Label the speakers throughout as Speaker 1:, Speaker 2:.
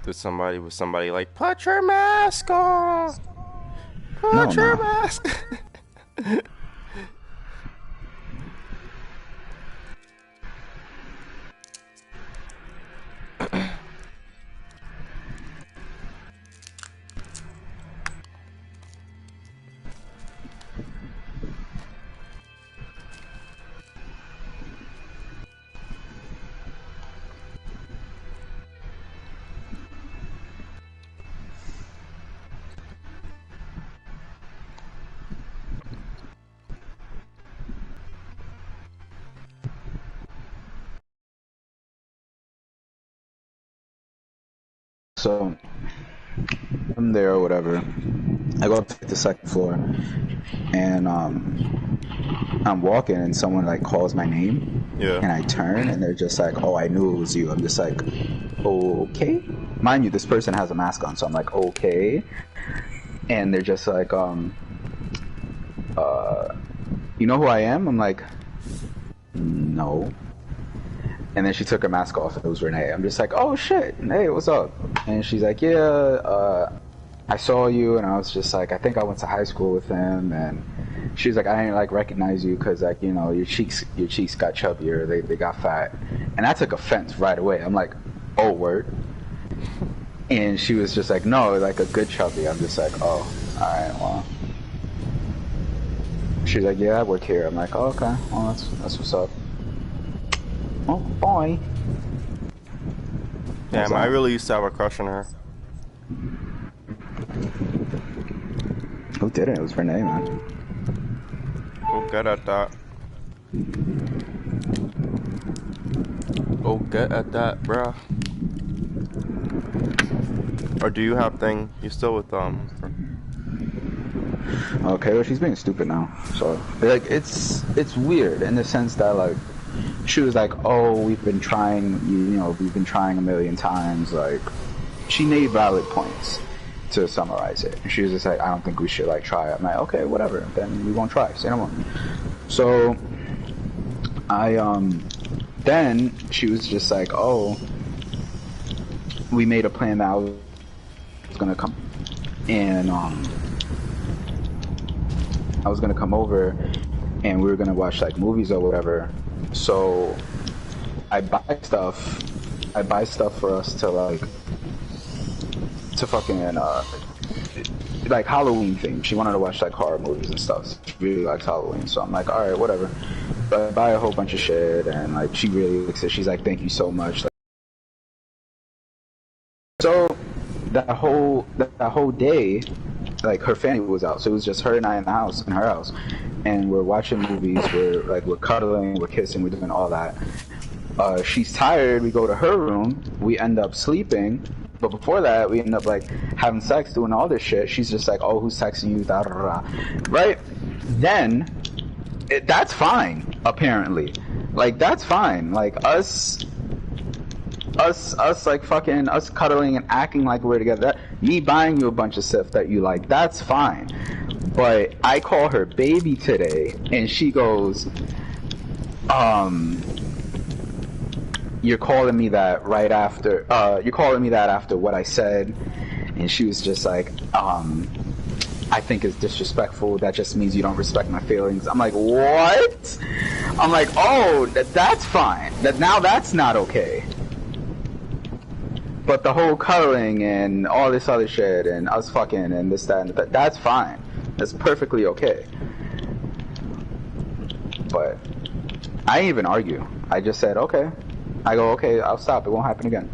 Speaker 1: with somebody like, put your mask on.
Speaker 2: No,
Speaker 1: Put your
Speaker 2: no.
Speaker 1: mask.
Speaker 2: So I'm there or whatever. I go up to the second floor, and I'm walking, and someone like calls my name,
Speaker 1: Yeah.
Speaker 2: and I turn, and they're just like, "Oh, I knew it was you." I'm just like, "Okay." Mind you, this person has a mask on, so I'm like, "Okay," and they're just like, "You know who I am?" I'm like, "No." And then she took her mask off, and it was Renee. I'm just like, "Oh shit, hey, what's up?" And she's like, "Yeah, I saw you," and I was just like, "I think I went to high school with him." And she's like, "I didn't like recognize you because like your cheeks got chubbier, they got fat," and I took offense right away. I'm like, "Oh word," and she was just like, "No, like a good chubby." I'm just like, "Oh, all right, well." She's like, "Yeah, I work here." I'm like, "Oh, okay, well that's what's up." Oh, bye.
Speaker 1: Damn, I really used to have a crush on her.
Speaker 2: Who did it? It was Renee, man.
Speaker 1: Go get at that. Go get at that, bruh. Or do you have thing? You still with
Speaker 2: Okay, well she's being stupid now. So like it's weird in the sense that like she was like, "Oh, we've been trying, we've been trying a million times." Like she made valid points to summarize it. And she was just like, "I don't think we should like try it." I'm like, "Okay, whatever. Then we won't try. Say no more." So I then she was just like, "Oh, we made a plan that I was gonna come and I was gonna come over and we were gonna watch like movies or whatever." So I buy stuff. I buy stuff for us to like to fucking like Halloween theme. She wanted to watch like horror movies and stuff. She really likes Halloween, so I'm like, all right, whatever. But I buy a whole bunch of shit, and like she really likes it. She's like, "Thank you so much." So that whole day, like her family was out, so it was just her and I in her house, and we're watching movies. We're cuddling, we're kissing, we're doing all that. She's tired. We go to her room. We end up sleeping. But before that, we end up like having sex, doing all this shit. She's just like, "Oh, who's texting you?" Da, da, da. Right? Then that's fine. Apparently, like that's fine. Like us like fucking us cuddling and acting like we're together. Me buying you a bunch of stuff that you like, that's fine. But I call her baby today, and she goes, "You're calling me that right after. You're calling me that after what I said." And she was just like, "I think it's disrespectful. That just means you don't respect my feelings." I'm like, "What?" I'm like, "Oh, that's fine. Now that's not okay." But the whole cuddling and all this other shit and us fucking and this, that, and that's fine. That's perfectly okay. But I didn't even argue. I just said, "Okay." I go, "Okay, I'll stop. It won't happen again."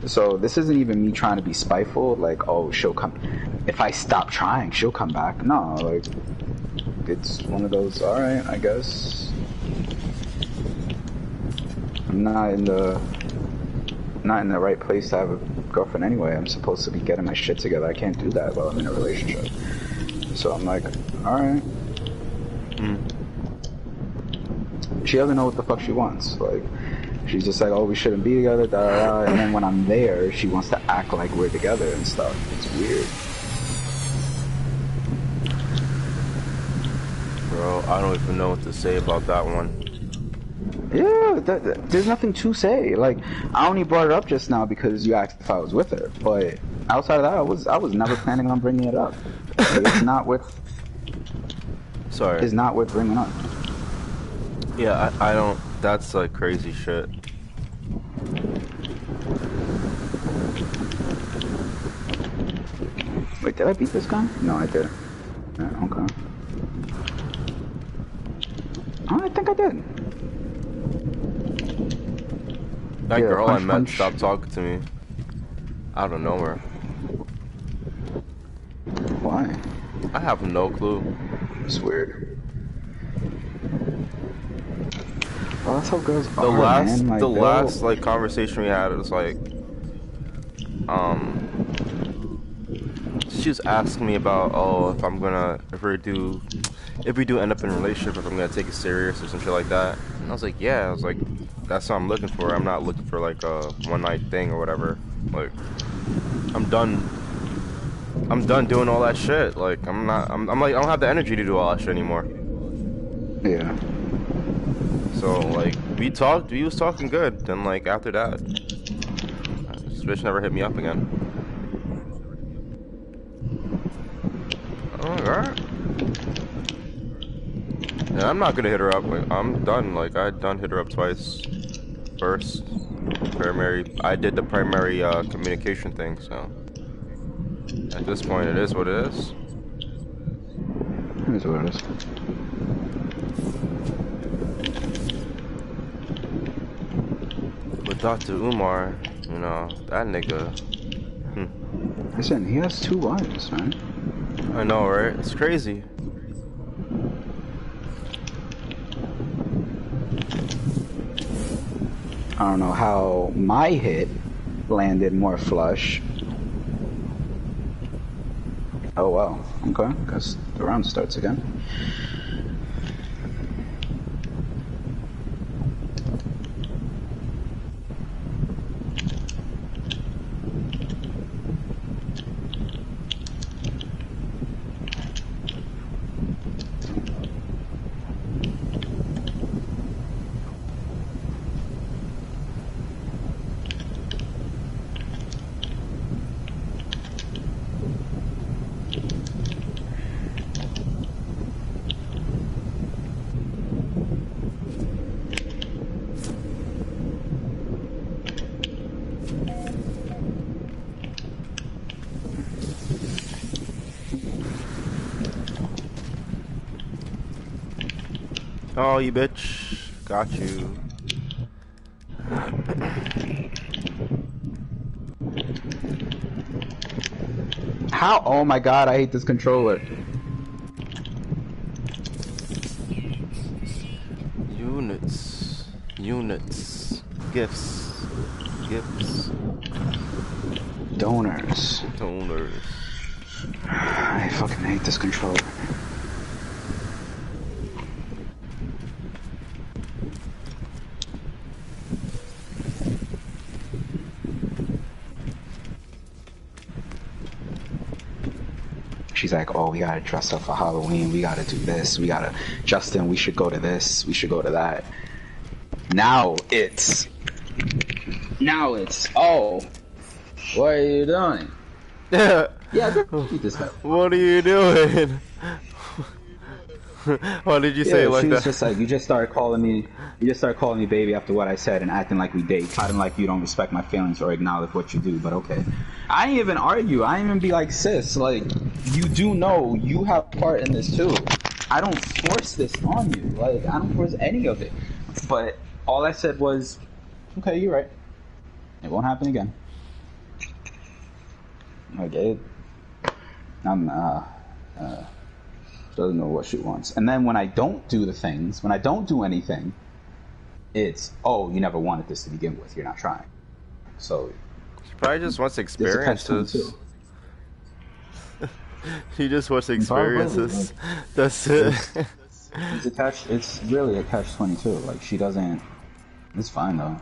Speaker 2: So this isn't even me trying to be spiteful. Like, "Oh, she'll come. If I stop trying, she'll come back." No, like, it's one of those, all right, I guess. I'm not in the right place to have a girlfriend anyway. I'm supposed to be getting my shit together. I can't do that while I'm in a relationship. So I'm like, all right. She doesn't know what the fuck she wants. Like, she's just like, "Oh, we shouldn't be together, da da da." And then when I'm there, she wants to act like we're together and stuff. It's weird.
Speaker 1: bro? I don't even know what to say about that one.
Speaker 2: Yeah, there's nothing to say. Like, I only brought it up just now because you asked if I was with her. But outside of that, I was never planning on bringing it up. Like, it's not worth.
Speaker 1: Sorry.
Speaker 2: It's not worth bringing up.
Speaker 1: Yeah, I don't. That's like crazy shit.
Speaker 2: Wait, did I beat this guy? No, I didn't. Yeah, okay. Oh, I think I did.
Speaker 1: That
Speaker 2: Yeah,
Speaker 1: girl
Speaker 2: punch,
Speaker 1: I met
Speaker 2: punch.
Speaker 1: stopped talking to me. Out of nowhere.
Speaker 2: Why?
Speaker 1: I have no clue.
Speaker 2: It's weird. Well, that's how girls
Speaker 1: The
Speaker 2: are,
Speaker 1: last,
Speaker 2: man. Like,
Speaker 1: the last like conversation we had, it was like, she was asking me about, oh, if we do end up in a relationship, if I'm gonna take it serious or some shit like that. And I was like, yeah. I was like, that's what I'm looking for. I'm not looking for like a one night thing or whatever. Like, I'm done. I'm done doing all that shit. Like, I'm like, I don't have the energy to do all that shit anymore.
Speaker 2: yeah.
Speaker 1: So like, we was talking good. Then like after that, this bitch never hit me up again. Oh, alright. And I'm not gonna hit her up. Like, I'm done. Like, I done hit her up twice. First, I did the primary communication thing. So at this point, it is what it is.
Speaker 2: Here's what it is.
Speaker 1: With Dr. Umar, you know, that nigga.
Speaker 2: Listen, he has 2 wives, man.
Speaker 1: I know, right? It's crazy.
Speaker 2: I don't know how my hit landed more flush. Oh well, okay, guess the round starts again.
Speaker 1: Oh, you bitch. Got you.
Speaker 2: How? Oh my god, I hate this controller.
Speaker 1: Units. Gifts.
Speaker 2: Donors. I fucking hate this controller. She's like, oh, we gotta dress up for Halloween, we gotta do this, Justin, we should go to this, we should go to that. Now it's, oh, what are you doing? Yeah, this guy.
Speaker 1: What are you doing? Why did you say it like
Speaker 2: she
Speaker 1: that?
Speaker 2: was just like, you just started calling me baby after what I said and acting like we date, acting like you don't respect my feelings or acknowledge what you do, but okay. I didn't even argue, I didn't even be like, sis, like, you do know you have part in this too. I don't force this on you, like, I don't force any of it. But all I said was, okay, you're right. It won't happen again. Like, doesn't know what she wants. And then when I don't do anything, it's, oh, you never wanted this to begin with, you're not trying. So
Speaker 1: She probably just wants experiences. She just wants experiences. That's it.
Speaker 2: It's really a catch-22. Like, she doesn't. It's fine though.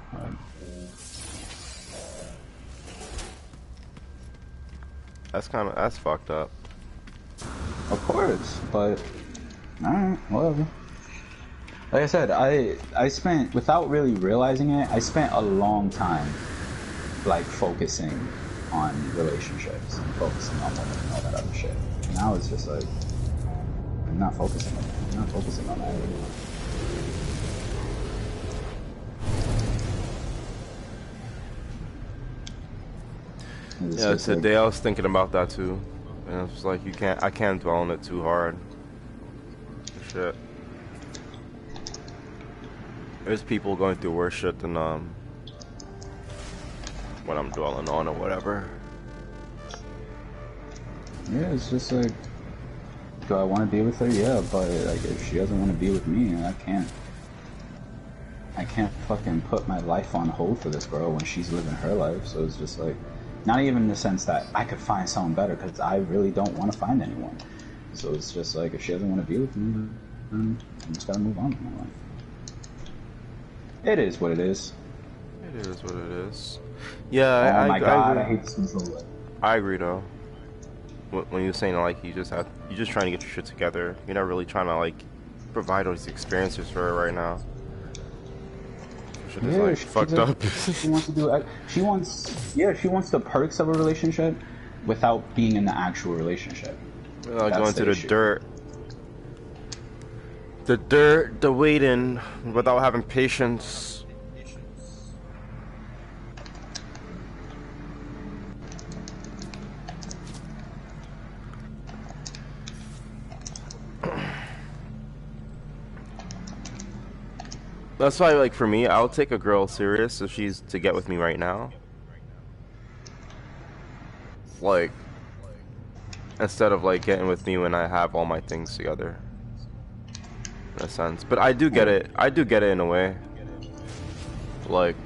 Speaker 1: That's fucked up.
Speaker 2: Of course, but alright, whatever. Like I said, I spent, without really realizing it, I spent a long time like focusing on relationships and focusing on women and all that other shit. Now it's just like I'm not focusing on that anymore.
Speaker 1: Yeah, today I was thinking about that too, and it's like I can't dwell on it too hard. Shit. There's people going through worse shit than what I'm dwelling on or whatever.
Speaker 2: Yeah, it's just like, do I want to be with her? Yeah, but like if she doesn't want to be with me, I can't fucking put my life on hold for this girl when she's living her life. So it's just like, not even in the sense that I could find someone better, because I really don't want to find anyone. So it's just like, if she doesn't want to be with me, then I just gotta move on with my life. It is what it is.
Speaker 1: It is what it is. Yeah,
Speaker 2: oh my god, I hate this controller.
Speaker 1: I agree though. When you're saying like you're just trying to get your shit together, you're not really trying to like provide those experiences for her right now. Shit is like fucked up.
Speaker 2: She wants to do. She wants the perks of a relationship without being in the actual relationship.
Speaker 1: Going to the dirt. The dirt, the waiting, without having patience. That's why, like, for me, I'll take a girl serious if she's to get with me right now. Like, instead of, like, getting with me when I have all my things together. In a sense. But I do get it. I do get it in a way. Like,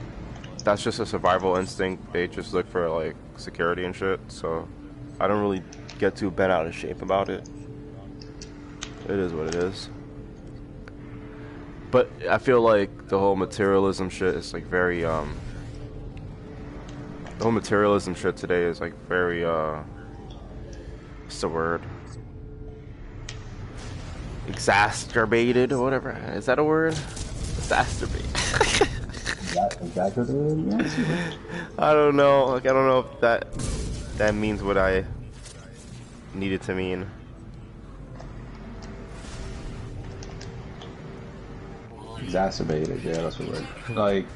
Speaker 1: that's just a survival instinct. They just look for, like, security and shit. So, I don't really get too bent out of shape about it. It is what it is. But I feel like the whole materialism shit is like very the whole materialism shit today is like very what's the word? Exacerbated or whatever. Is that a word? Exacerbate. I don't know. Like I don't know if that means what I need it to mean.
Speaker 2: Exacerbated, yeah, that's the word. Like,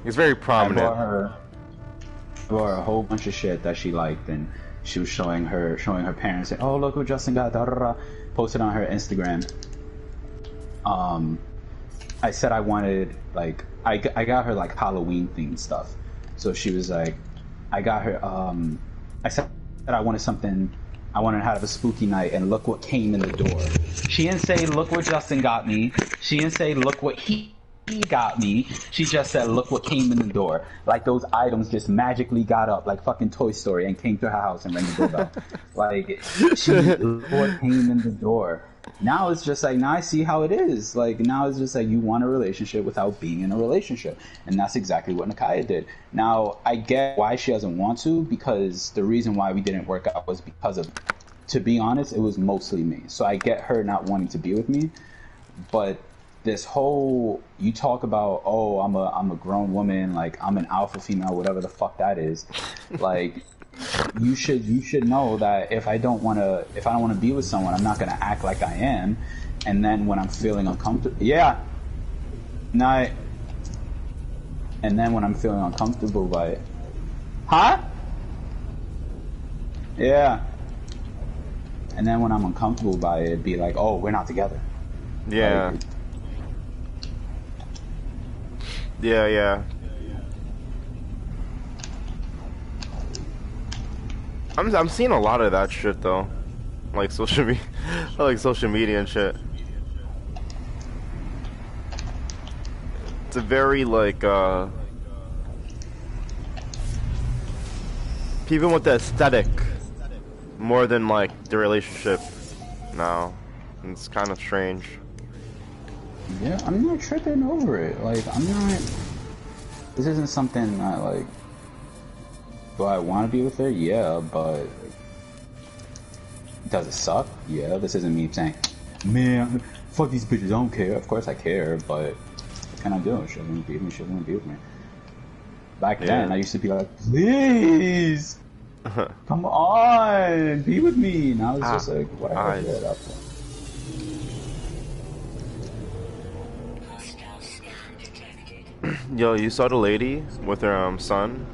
Speaker 1: it's very prominent.
Speaker 2: I bought her a whole bunch of shit that she liked, and she was showing her parents, saying, "Oh, look what Justin got!" Da, da, da. Posted on her Instagram. I said I wanted like I got her like Halloween themed stuff, so she was like, I got her. I said that I wanted something. I wanted to have a spooky night, and look what came in the door. She didn't say, look what Justin got me. She didn't say, look what he got me. She just said, look what came in the door. Like those items just magically got up, like fucking Toy Story, and came to her house and rang the doorbell. Like, look what came in the door. Now it's just like, now I see how it is. Like, now it's just like, you want a relationship without being in a relationship. And that's exactly what Nakaya did. Now, I get why she doesn't want to, because the reason why we didn't work out was because of, to be honest, it was mostly me. So I get her not wanting to be with me. But this whole, you talk about, oh, I'm a grown woman, like, I'm an alpha female, whatever the fuck that is. Like, you should know that if I don't want to be with someone, I'm not going to act like I am, and then when I'm feeling uncomfortable, and then when I'm feeling uncomfortable by it, and then when I'm uncomfortable by it, be like, oh, we're not together.
Speaker 1: Yeah.
Speaker 2: Like,
Speaker 1: yeah. I'm seeing a lot of that shit though, like social media and shit. It's a very like people want the aesthetic more than like the relationship now. It's kind of strange.
Speaker 2: Yeah, I'm not tripping over it. Like, this isn't something that like, do I want to be with her? Yeah, but does it suck? Yeah, this isn't me saying, man, fuck these bitches. I don't care. Of course I care, but what can I do? She doesn't beat me. She doesn't be with me. Back then, I used to be like, please, come on, be with me. Now it's just like, whatever.
Speaker 1: Yo, you saw the lady with her son,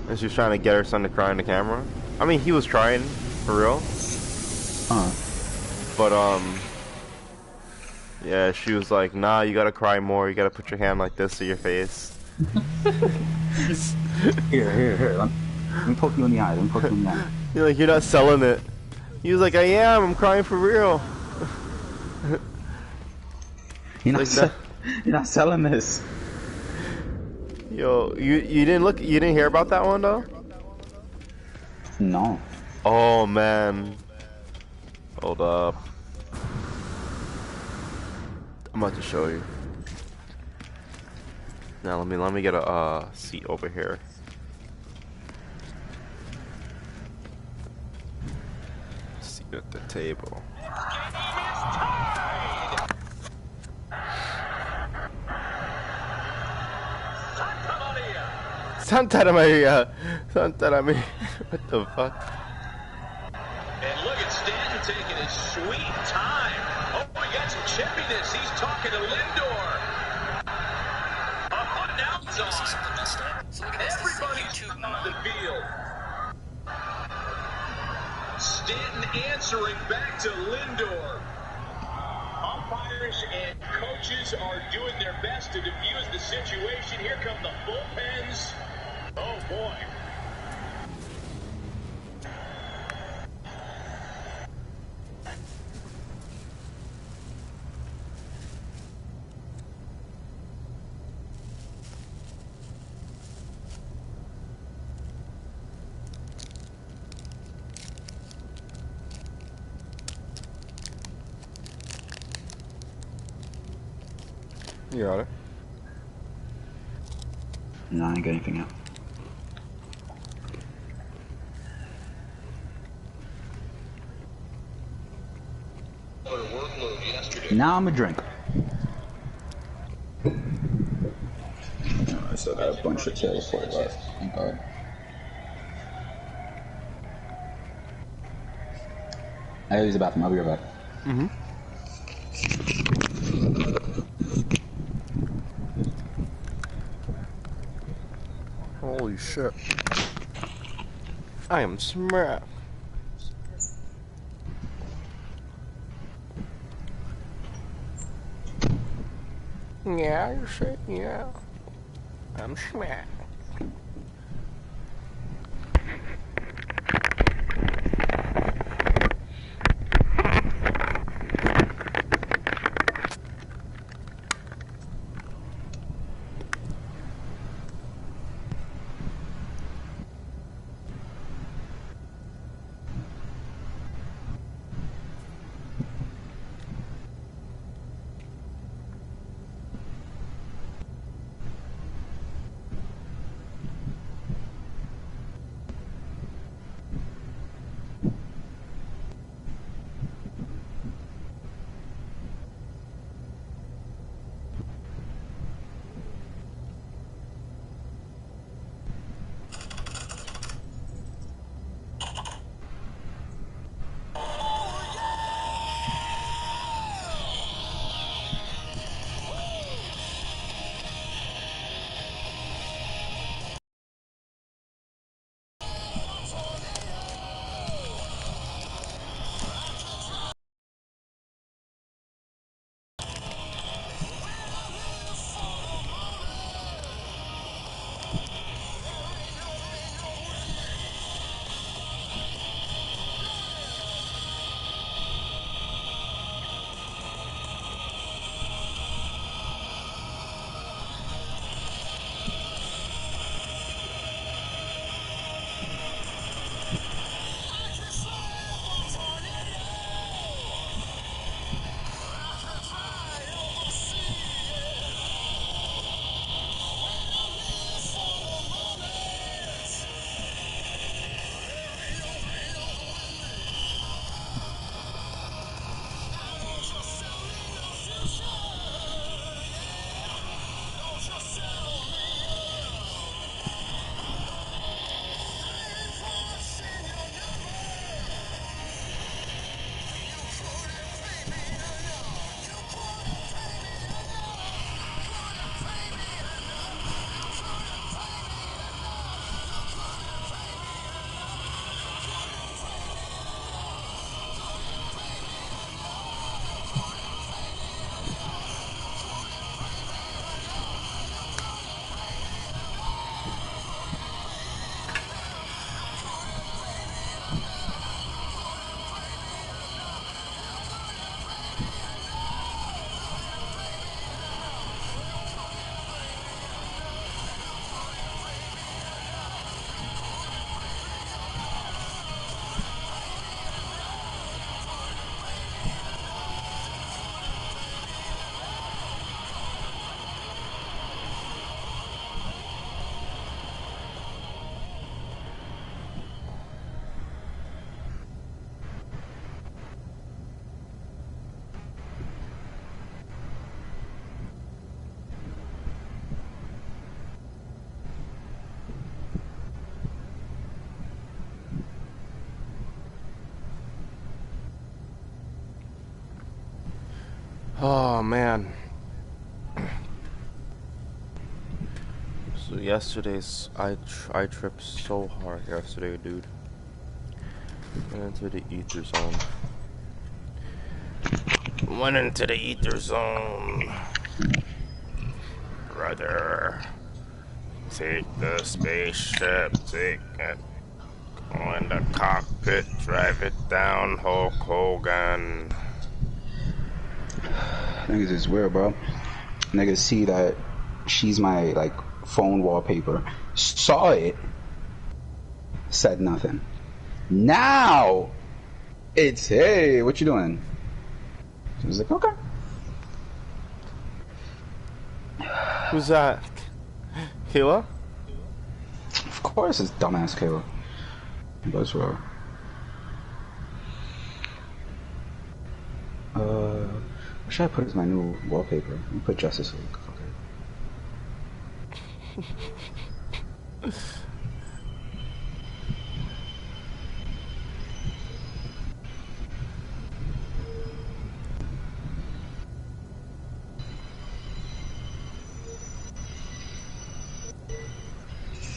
Speaker 1: and she was trying to get her son to cry in the camera. I mean, he was crying for real. But yeah, she was like, nah, you gotta cry more. You gotta put your hand like this to your face.
Speaker 2: Here. Let me poke you in the eye.
Speaker 1: You're like, you're not selling it. He was like, I am. I'm crying for real.
Speaker 2: You're not selling this.
Speaker 1: Yo, you didn't hear about that one though?
Speaker 2: No.
Speaker 1: Oh man. Hold up. I'm about to show you. Now let me get a seat over here. Seat at the table. Santa Maria. What the fuck?
Speaker 3: And look at Stanton taking his sweet time. Oh, he got some chippiness. He's talking to Lindor. Now it's on. Everybody's on the field. Stanton answering back to Lindor. Umpires and coaches are doing their best to defuse the situation. Here come the bullpens. Oh, boy.
Speaker 1: You got it.
Speaker 2: No, I ain't got anything out. Now I'm a drink. I still got a bunch of tails for left. Thank God. I gotta use the bathroom. I'll be right back.
Speaker 1: Holy shit. I am smart. Yeah, you say, yeah. I'm smart. Oh man. So yesterday's I tripped so hard yesterday, dude. Went into the ether zone. Went into the ether zone. Brother. Take the spaceship, take it. Go in the cockpit, drive it down, Hulk Hogan.
Speaker 2: Niggas is weird, bro. Niggas see that she's my, like, phone wallpaper. Saw it. Said nothing. Now, it's, hey, what you doing? She was like, okay.
Speaker 1: Who's that? Kayla?
Speaker 2: Of course it's dumbass Kayla. That's right. What should I put as my new wallpaper? Let me put Justice League. Okay.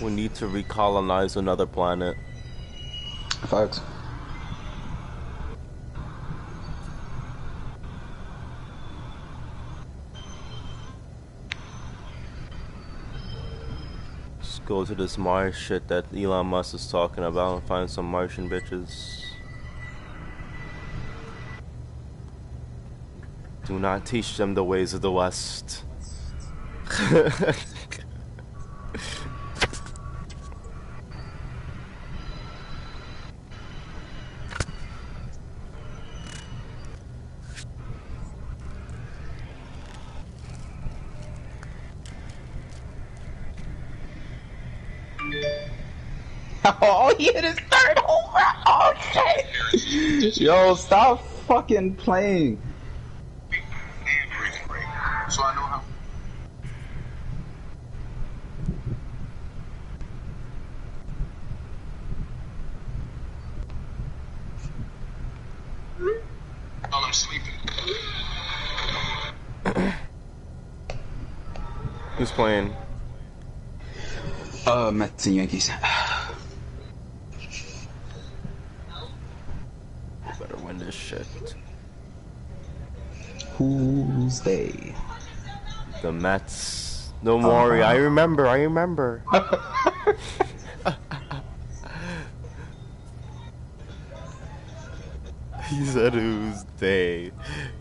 Speaker 1: We need to recolonize another planet.
Speaker 2: Facts.
Speaker 1: Let's go to this Mars shit that Elon Musk is talking about and find some Martian bitches. Do not teach them the ways of the West.
Speaker 2: Oh, he hit his third home run. Oh, shit. Yo, stop fucking playing.
Speaker 3: So I know how. While I'm sleeping.
Speaker 1: Who's playing?
Speaker 2: Mets and Yankees.
Speaker 1: Better win this shit.
Speaker 2: Who's they?
Speaker 1: The Mets. Don't worry, I remember. He said who's they?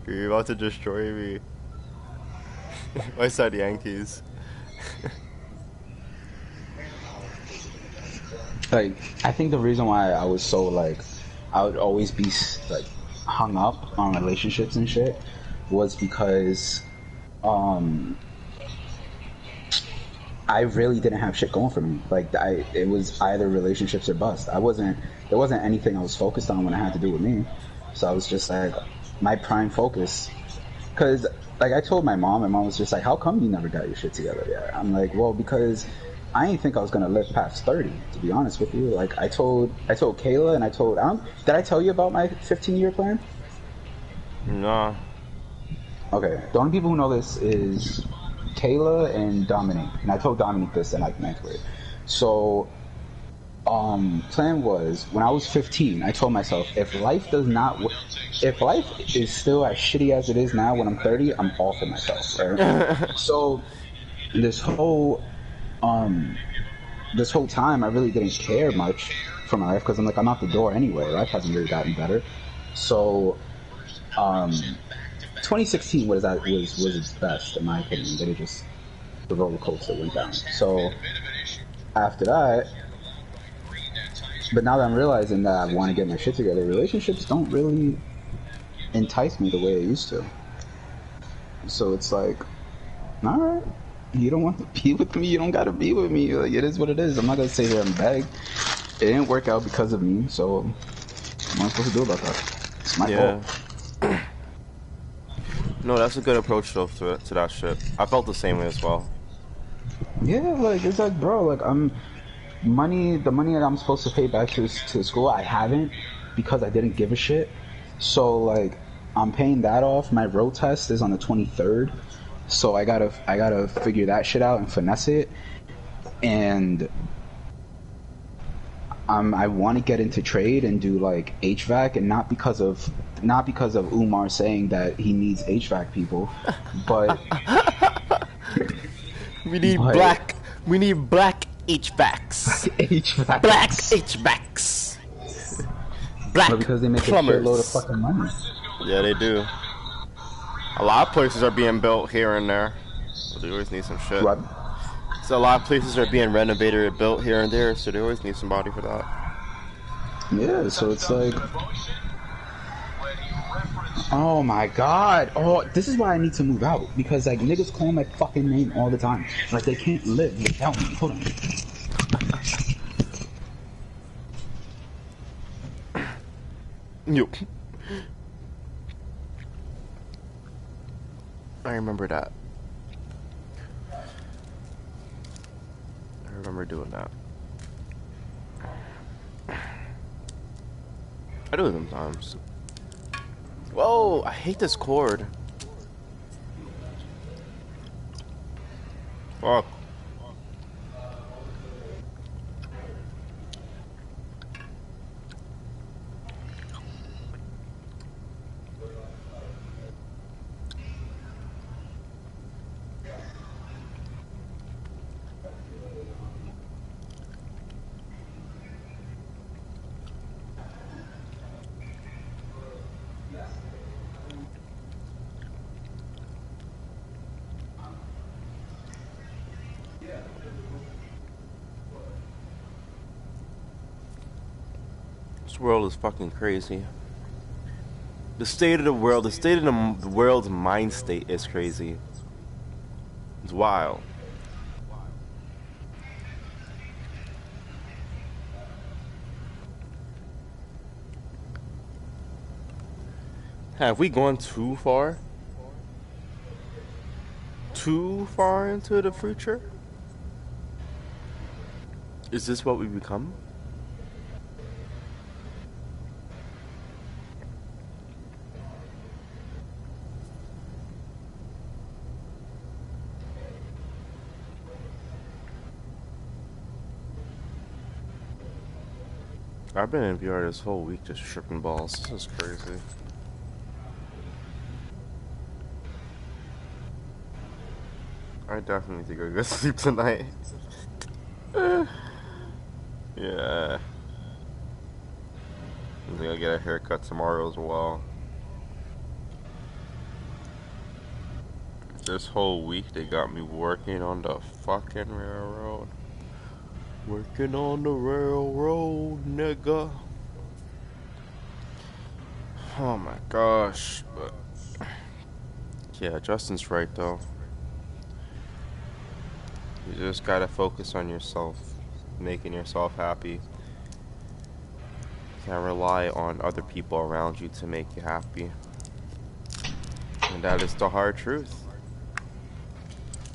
Speaker 1: You're about to destroy me. I said Yankees.
Speaker 2: Like, I think the reason why I was so, like, I would always be, like, hung up on relationships and shit was because, I really didn't have shit going for me. Like, it was either relationships or bust. There wasn't anything I was focused on when it had to do with me. So I was just like, my prime focus, because, like, I told my mom was just like, how come you never got your shit together yet? I'm like, well, because I didn't think I was gonna live past 30, to be honest with you. Like, I told Kayla, and did I tell you about my 15-year plan?
Speaker 1: Nah.
Speaker 2: Okay, the only people who know this is Kayla and Dominique, and I told Dominique this in, like, 9th grade. So, plan was, when I was 15, I told myself, if life is still as shitty as it is now when I'm 30, I'm off for myself, right? So, this whole time, I really didn't care much for my life, because I'm like, I'm out the door anyway. Life hasn't really gotten better. So, 2016 was its best, in my opinion. Then it just, the roller coaster went down. So, after that, but now that I'm realizing that I want to get my shit together, relationships don't really entice me the way it used to. So it's like, alright, you don't want to be with me, you don't gotta be with me. Like, it is what it is. I'm not gonna sit here and beg. It didn't work out because of me, so what am I supposed to do about that? It's my fault.
Speaker 1: No, that's a good approach though to that shit. I felt the same way as well.
Speaker 2: Yeah, like, it's like, bro, like, the money that I'm supposed to pay back to school, I haven't, because I didn't give a shit. So, like, I'm paying that off. My road test is on the 23rd, so I gotta figure that shit out and finesse it. And I want to get into trade and do like HVAC, and not because of Umar saying that he needs HVAC people, but
Speaker 1: we need black HVACs.
Speaker 2: HVAC.
Speaker 1: Black HVACs. Black
Speaker 2: but because they make
Speaker 1: plumbers.
Speaker 2: a shitload of fucking money.
Speaker 1: Yeah, they do. A lot of places are being built here and there. So they always need some shit.
Speaker 2: What?
Speaker 1: So a lot of places are being renovated or built here and there, so they always need somebody for that.
Speaker 2: Yeah, so it's like, oh my god, oh, this is why I need to move out, because like niggas call my fucking name all the time, like they can't live without me. Hold on.
Speaker 1: Nope. I remember that. I remember doing that. I do it sometimes. Whoa, I hate this cord. Fuck. This world is fucking crazy. The state of the world, the state of the world's mind state is crazy. It's wild. Have we gone too far? Too far into the future? Is this what we become? I've been in VR this whole week just tripping balls. This is crazy. I definitely need to go sleep tonight. Yeah. I think I'll get a haircut tomorrow as well. This whole week they got me working on the fucking railroad. Working on the railroad, nigga. Oh my gosh. But yeah, Justin's right though. You just gotta focus on yourself, making yourself happy. You can't rely on other people around you to make you happy. And that is the hard truth.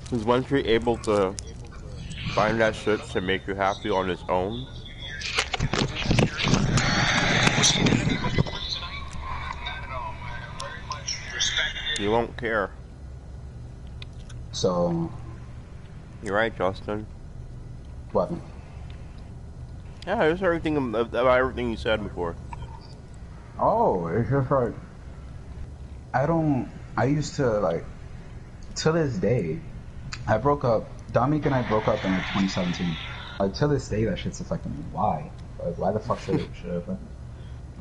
Speaker 1: Because once you're able to find that shit to make you happy on its own, you won't care.
Speaker 2: So
Speaker 1: You're right, Justin.
Speaker 2: what?
Speaker 1: Yeah, just everything about everything you said before.
Speaker 2: Oh, it's just like I used to like, to this day, I broke up. Dominic and I broke up in like 2017. Like to this day, that shit's affecting me. Why? Like, why the fuck should it happen?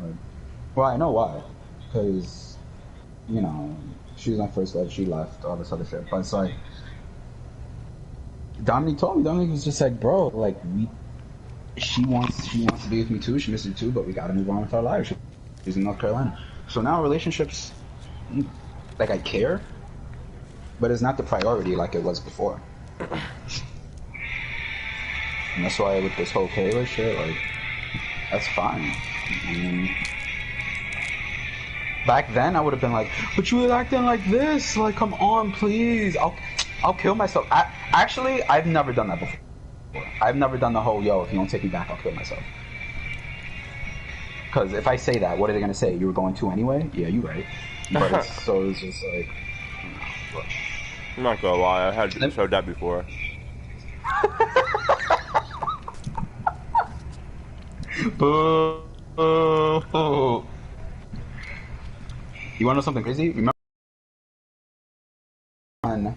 Speaker 2: Like, well, I know why. Because, you know, she was my first love. She left. All this other shit. But it's like, Dominic told me. Dominic was just like, bro, like she wants to be with me too. She misses me too. But we gotta move on with our lives. She's in North Carolina. So now relationships, like I care, but it's not the priority like it was before. And that's why with this whole Kayla shit, like, that's fine. I mean, back then I would have been like, but you were acting like this, like, come on, please, I'll kill myself. Actually, I've never done that before. I've never done the whole, yo, if you don't take me back, I'll kill myself. Because if I say that, what are they going to say? You were going to anyway? Yeah, you right. but it's so it's just like.
Speaker 1: I'm not gonna lie, I had showed that before.
Speaker 2: Boo! You want to know something crazy? Remember when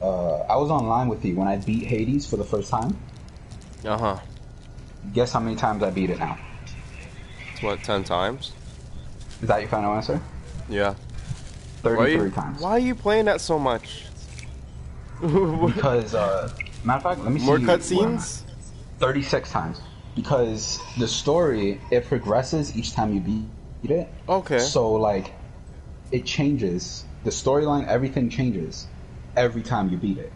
Speaker 2: I was online with you when I beat Hades for the first time?
Speaker 1: Uh-huh.
Speaker 2: Guess how many times I beat it now?
Speaker 1: It's what, 10 times?
Speaker 2: Is that your final answer?
Speaker 1: Yeah.
Speaker 2: 33 times.
Speaker 1: Why are you playing that so much?
Speaker 2: Because, matter of fact, let me see.
Speaker 1: More cutscenes?
Speaker 2: 36 times. Because the story, it progresses each time you beat it.
Speaker 1: Okay.
Speaker 2: So, like, it changes. The storyline, everything changes every time you beat it.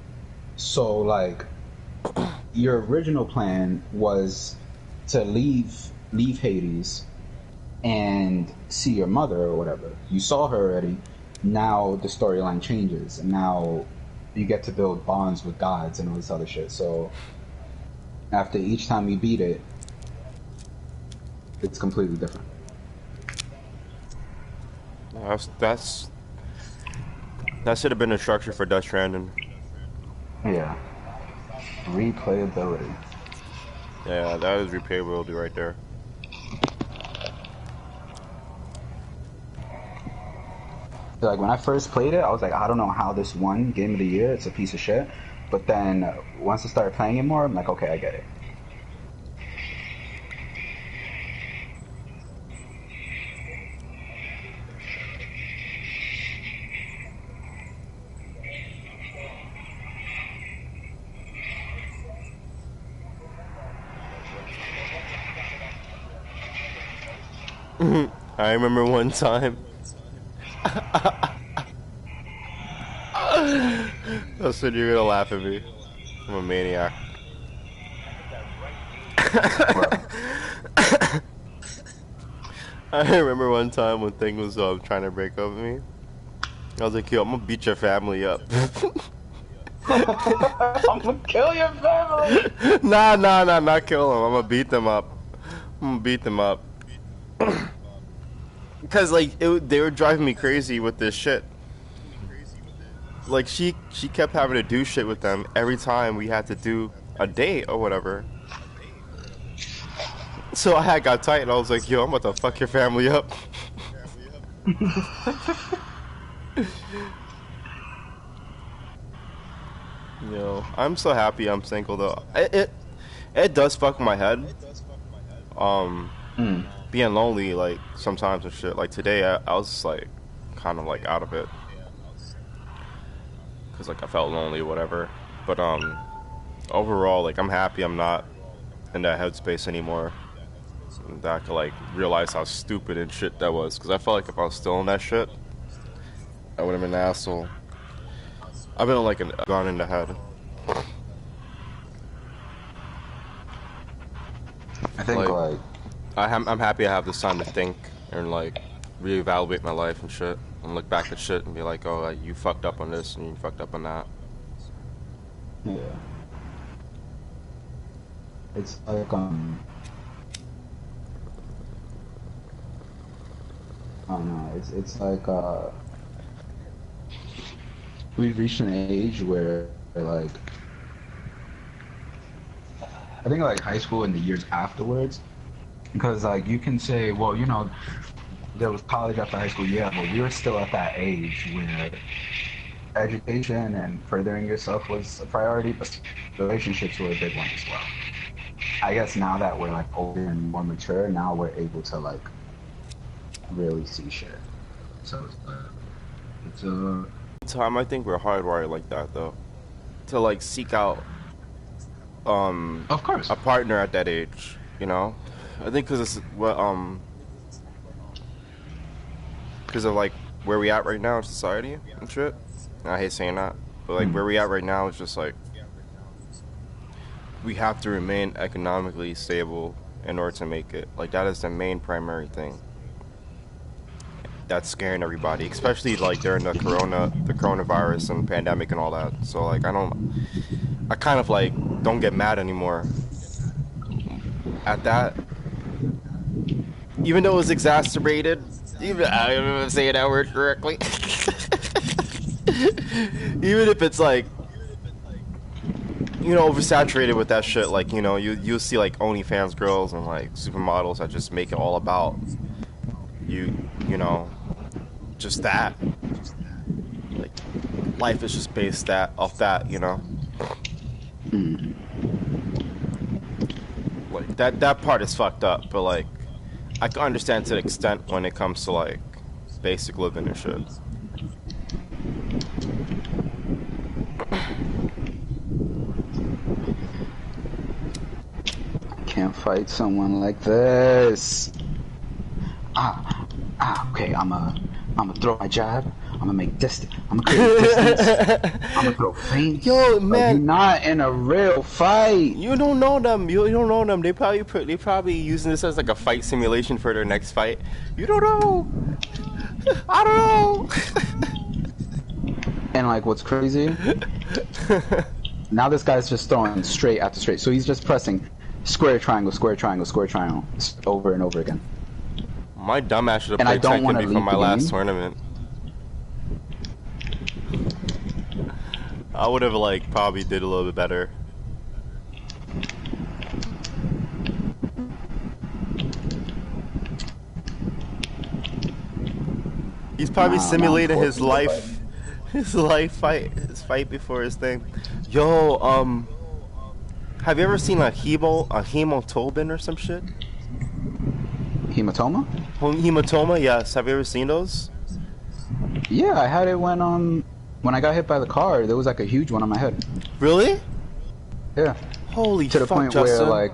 Speaker 2: So, like, your original plan was to leave Hades and see your mother or whatever. You saw her already. Now the storyline changes, and now you get to build bonds with gods and all this other shit. So after each time you beat it, it's completely different.
Speaker 1: That should have been a structure for Death Stranding.
Speaker 2: Yeah. Replayability.
Speaker 1: Yeah, that is replayability right there.
Speaker 2: So, like, when I first played it, I was like, I don't know how this won Game of the Year. It's a piece of shit. But then once I started playing it more, I'm like, okay, I get it.
Speaker 1: I remember one time. I said you're gonna laugh at me. I'm a maniac. I remember one time when Thing was trying to break up with me. I was like, yo, I'm gonna beat your family up.
Speaker 2: I'm gonna kill your family!
Speaker 1: Nah, not kill them. I'm gonna beat them up. Because, like, they were driving me crazy with this shit. Like, she kept having to do shit with them every time we had to do a date or whatever. So I got tight and I was like, yo, I'm about to fuck your family up. Yo, I'm so happy I'm single though. It does fuck my head. Being lonely, like, sometimes and shit. Like, today I was just, like, kind of, like, out of it. Because, like, I felt lonely or whatever. But, overall, like, I'm happy I'm not in that headspace anymore. That I could, like, realize how stupid and shit that was. Because I felt like if I was still in that shit, I would have been an asshole. I've been, like, gone in the head.
Speaker 2: I think, like
Speaker 1: I'm happy I have this time to think and, like, reevaluate my life and shit. And look back at shit and be like, oh, like, you fucked up on this and you fucked up on that.
Speaker 2: Yeah. It's like, I don't know, it's like, we've reached an age where, like, I think, like, high school and the years afterwards, because, like, you can say, well, you know, there was college after high school, yeah, but we were still at that age where education and furthering yourself was a priority, but relationships were a big one as well. I guess now that we're, like, older and more mature, now we're able to, like, really see shit. So it's a
Speaker 1: Time I think we're hardwired like that though, to, like, seek out
Speaker 2: of course
Speaker 1: a partner at that age, you know. I think because it's what because of, like, where we at right now in society and shit. And I hate saying that, but, like, where we at right now is just like we have to remain economically stable in order to make it. Like, that is the main primary thing that's scaring everybody, especially, like, during the coronavirus and pandemic and all that. So, like, I kind of, like, don't get mad anymore at that, even though it was exacerbated Even I don't even say that word correctly. Even if it's like, you know, oversaturated with that shit, like, you know, you'll see like OnlyFans girls and like supermodels that just make it all about you know, just that. Like, life is just based off that, you know. Like that part is fucked up, but like I can understand to the extent when it comes to like basic living and shit.
Speaker 2: Can't fight someone like this. Okay, I'm gonna throw my jab. I'm gonna make distance. I'm gonna create distance. I'm gonna throw feints.
Speaker 1: Yo, man,
Speaker 2: like, you're not in a real fight.
Speaker 1: You don't know them. You don't know them. They probably using this as like a fight simulation for their next fight. You don't know. I don't know.
Speaker 2: And like, what's crazy? Now this guy's just throwing straight after straight. So he's just pressing square triangle, square triangle, square triangle over and over again.
Speaker 1: My dumbass should have played Tekken before my last tournament. I would have like probably did a little bit better. He's probably simulating his life fight before his thing. Yo, have you ever seen a hematoma or some shit?
Speaker 2: Hematoma?
Speaker 1: Hematoma, yes. Have you ever seen those?
Speaker 2: Yeah, I had it when I got hit by the car. There was like a huge one on my head.
Speaker 1: Really?
Speaker 2: Yeah.
Speaker 1: Holy fuck,
Speaker 2: to the point
Speaker 1: Justin.
Speaker 2: where like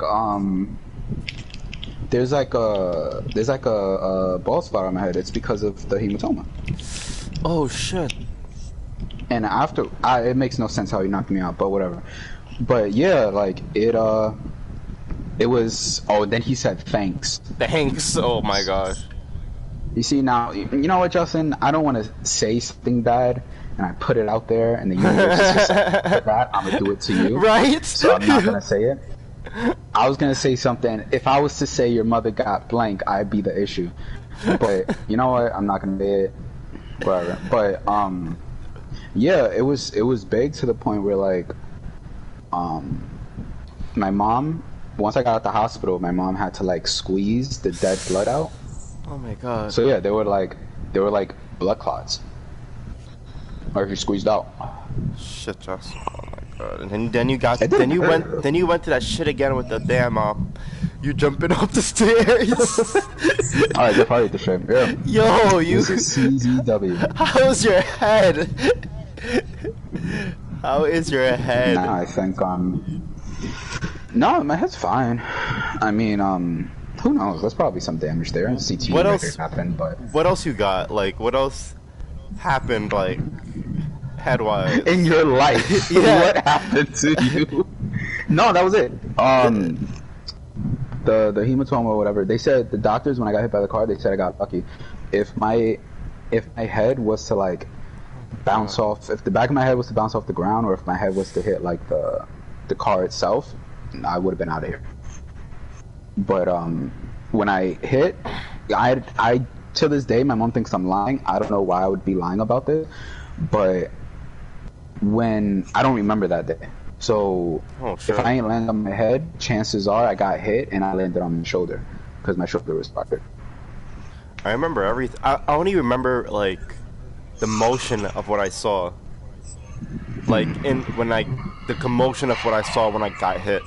Speaker 2: there's like a bald spot on my head. It's because of the hematoma.
Speaker 1: Oh shit.
Speaker 2: And after, it makes no sense how he knocked me out, but whatever. But yeah, like it was. Oh, then he said thanks.
Speaker 1: Thanks. Oh my gosh.
Speaker 2: You see now, you know what, Justin? I don't want to say something bad, and I put it out there, and the universe is just like, for that, I'm gonna do it to you.
Speaker 1: Right?
Speaker 2: So I'm not gonna say it. I was gonna say something. If I was to say your mother got blank, I'd be the issue. But you know what? I'm not gonna say it. Whatever. But yeah, it was big to the point where like my mom, once I got out the hospital, my mom had to like squeeze the dead blood out.
Speaker 1: Oh my god.
Speaker 2: So yeah, they were like blood clots. Or if you squeezed out.
Speaker 1: Shit, Josh. Oh my god. And then you went to that shit again with the damn you jumping up the stairs.
Speaker 2: Alright, they're probably the same. Yeah.
Speaker 1: Yo, you.
Speaker 2: This is CZW.
Speaker 1: How's your head? How is your head?
Speaker 2: Nah, I think no, my head's fine. I mean, who knows? There's probably some damage there. CT
Speaker 1: what else
Speaker 2: happened, but
Speaker 1: what else you got? Like, what else happened? Like, head-wise
Speaker 2: in your life?
Speaker 1: Yeah.
Speaker 2: What happened to you? No, that was it. The hematoma or whatever. They said, the doctors, when I got hit by the car, they said I got lucky. If my head was to like bounce off, if the back of my head was to bounce off the ground, or if my head was to hit like the car itself, I would have been out of here. But when I hit, I to this day, my mom thinks I'm lying. I don't know why I would be lying about this, but when I don't remember that day. So if I ain't landed on my head, chances are I got hit and I landed on my shoulder because my shoulder was fractured.
Speaker 1: I remember everything. I only remember like the motion of what I saw, like the commotion of what I saw when I got hit.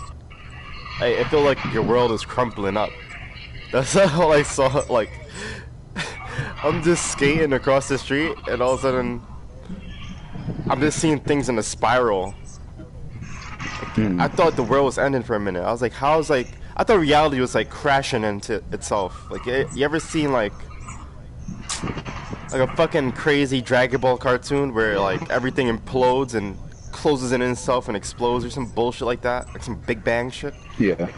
Speaker 1: I feel like your world is crumpling up. That's all I saw. Like, I'm just skating across the street, and all of a sudden, I'm just seeing things in a spiral. I thought the world was ending for a minute. I was like, I thought reality was like crashing into itself. Like, you ever seen like a fucking crazy Dragon Ball cartoon where like everything implodes and closes in itself and explodes or some bullshit like that, like some Big Bang shit?
Speaker 2: Yeah.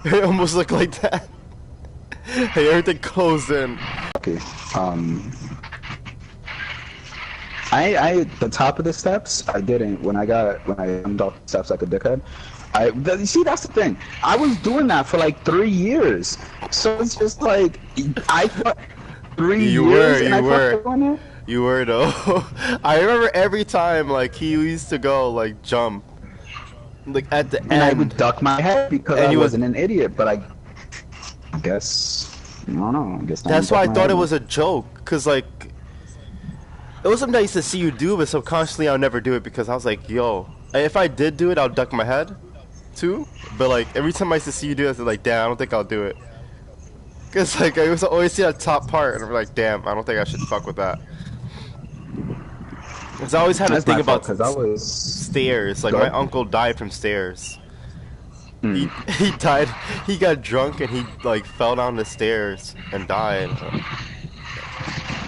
Speaker 1: It almost looked like that. Hey, everything closed in.
Speaker 2: Okay. I the top of the steps, I didn't. When I jumped off the steps like a dickhead, you see, that's the thing. I was doing that for like 3 years. So it's just like, I thought, 3
Speaker 1: You
Speaker 2: years
Speaker 1: were,
Speaker 2: and I
Speaker 1: you were.
Speaker 2: fucked on it?
Speaker 1: You were though. I remember every time like he used to go like jump, like at the
Speaker 2: And I would
Speaker 1: end,
Speaker 2: duck my head because
Speaker 1: and
Speaker 2: I
Speaker 1: he was.
Speaker 2: wasn't an idiot, but I guess I don't know. I guess I didn't
Speaker 1: That's why
Speaker 2: duck
Speaker 1: I
Speaker 2: my
Speaker 1: thought
Speaker 2: head
Speaker 1: it
Speaker 2: enough.
Speaker 1: was a joke, cause like it was something I used to see you do, but subconsciously I'll never do it because I was like, yo, if I did do it, I'll duck my head too. But like every time I used to see you do it, I was like, damn, I don't think I'll do it. Cause like I used to always see that top part, and I'm like, damn, I don't think I should fuck with that. Cause I always had a
Speaker 2: That's my
Speaker 1: thing
Speaker 2: fault
Speaker 1: about
Speaker 2: because I was
Speaker 1: stairs. Like my
Speaker 2: good.
Speaker 1: uncle died from stairs. He
Speaker 2: Mm.
Speaker 1: he died. He got drunk and he like fell down the stairs and died.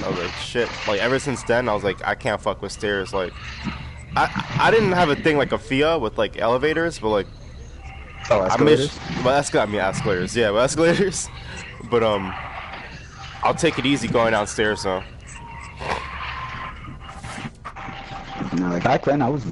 Speaker 1: I was like, shit. Like ever since then, I was like, I can't fuck with stairs. Like, I didn't have a thing like a FIA with like elevators, but like
Speaker 2: Oh,
Speaker 1: I
Speaker 2: escalators.
Speaker 1: miss. Well, I mean escalators. Yeah, well, escalators. But I'll take it easy going downstairs. So
Speaker 2: No, like back then I was